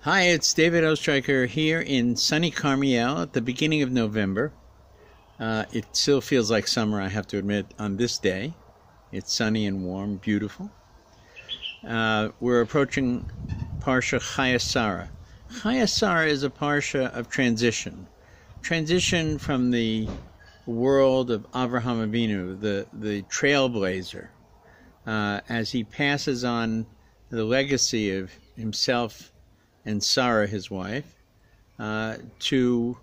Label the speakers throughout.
Speaker 1: Hi, it's David Ostriker here in sunny Karmiel at the beginning of November. It still feels like summer, I have to admit, on this day. It's sunny and warm, beautiful. We're approaching Parsha CHAYA. CHAYA is a Parsha of transition. Transition from the world of Avraham Avinu, the trailblazer, as he passes on the legacy of himself and Sarah, his wife, to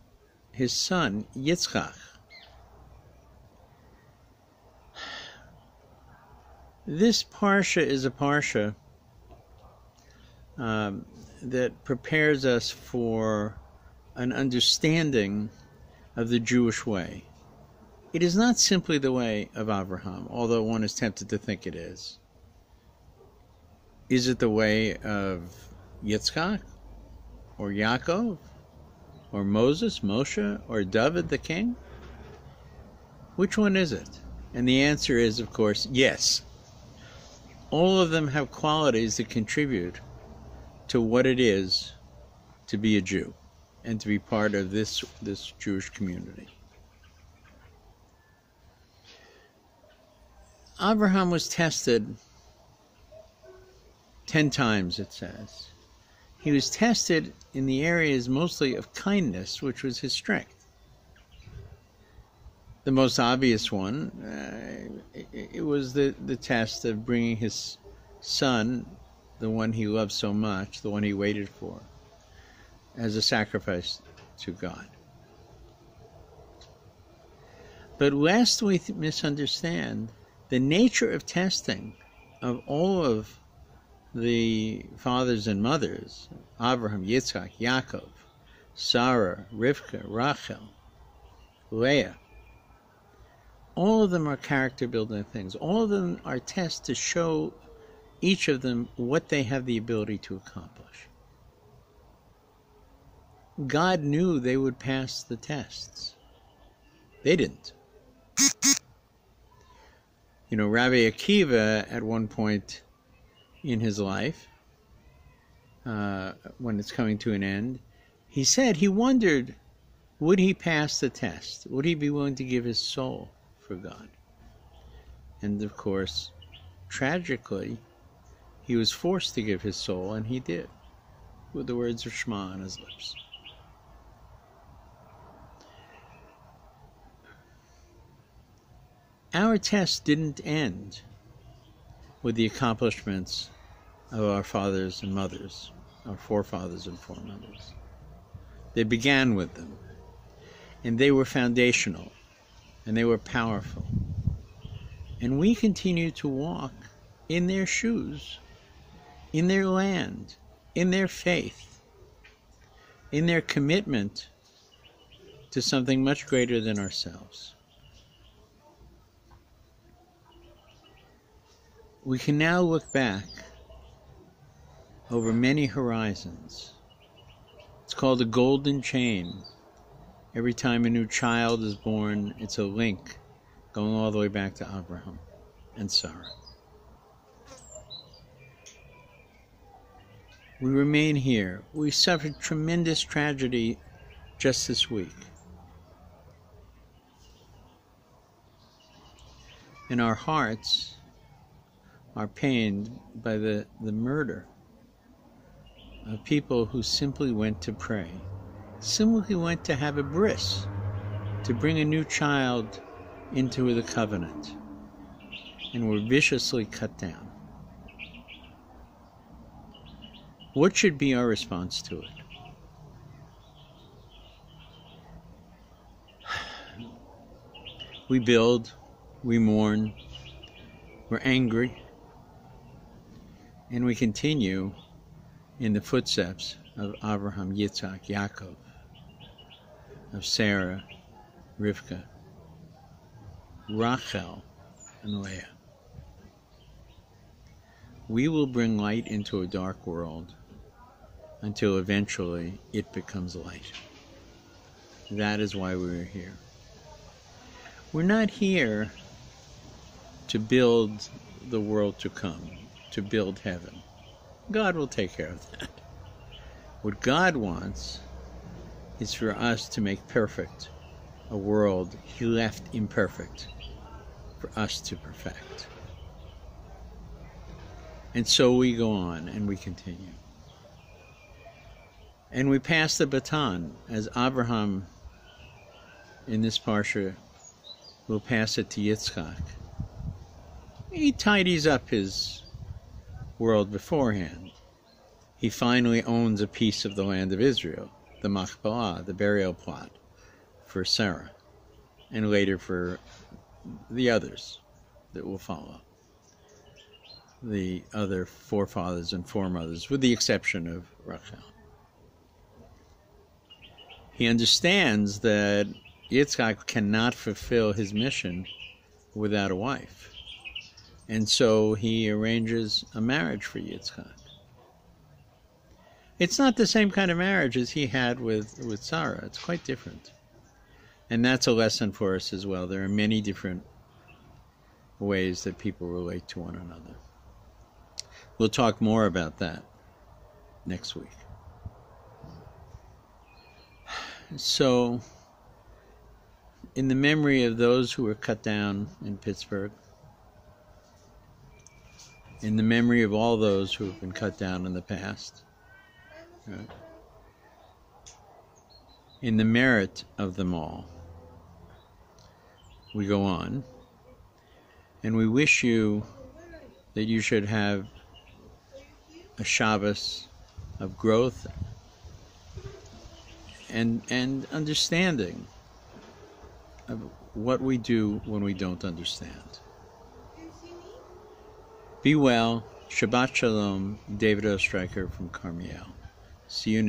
Speaker 1: his son, Yitzchak. This Parsha is a Parsha that prepares us for an understanding of the Jewish way. It is not simply the way of Avraham, although one is tempted to think it is. Is it the way of Yitzchak, or Yaakov, or Moses, Moshe, or David the king? Which one is it? And the answer is, of course, yes. All of them have qualities that contribute to what it is to be a Jew and to be part of this Jewish community. Abraham was tested 10 times, it says. He was tested in the areas mostly of kindness, which was his strength. The most obvious one, it was the test of bringing his son, the one he loved so much, the one he waited for, as a sacrifice to God. But lest we misunderstand, the nature of testing of all of the fathers and mothers, Abraham, Yitzchak, Yaakov, Sarah, Rivka, Rachel, Leah, all of them are character-building things. All of them are tests to show each of them what they have the ability to accomplish. God knew they would pass the tests. They didn't. You know, Rabbi Akiva, at one point in his life, when it's coming to an end, he said he wondered, would he pass the test? Would he be willing to give his soul for God? And of course, tragically, he was forced to give his soul, and he did, with the words of Shema on his lips. Our test didn't end with the accomplishments of our fathers and mothers, our forefathers and foremothers. They began with them, and they were foundational, and they were powerful. And we continue to walk in their shoes, in their land, in their faith, in their commitment to something much greater than ourselves. We can now look back over many horizons. It's called a golden chain. Every time a new child is born, it's a link going all the way back to Abraham and Sarah. We remain here. We suffered tremendous tragedy just this week. And our hearts are pained by the murder of people who simply went to pray, simply went to have a bris, to bring a new child into the covenant, and were viciously cut down. What should be our response to it? We build, we mourn, we're angry, and we continue in the footsteps of Abraham, Yitzchak, Yaakov, of Sarah, Rivka, Rachel, and Leah. We will bring light into a dark world until eventually it becomes light. That is why we're here. We're not here to build the world to come, to build heaven. God will take care of that. What God wants is for us to make perfect a world He left imperfect for us to perfect. And so we go on and we continue. And we pass the baton, as Abraham in this Parsha will pass it to Yitzchak. He tidies up his world beforehand. He finally owns a piece of the land of Israel, the Machpelah, the burial plot for Sarah, and later for the others that will follow, the other forefathers and foremothers, with the exception of Rachel. He understands that Yitzchak cannot fulfill his mission without a wife, and so he arranges a marriage for Yitzchak. It's not the same kind of marriage as he had with Sarah. It's quite different. And that's a lesson for us as well. There are many different ways that people relate to one another. We'll talk more about that next week. So, in the memory of those who were cut down in Pittsburgh, in the memory of all those who have been cut down in the past, right, in the merit of them all, we go on, and we wish you that you should have a Shabbos of growth and understanding of what we do when we don't understand. Be well. Shabbat Shalom. David Ostriker from Karmiel. See you next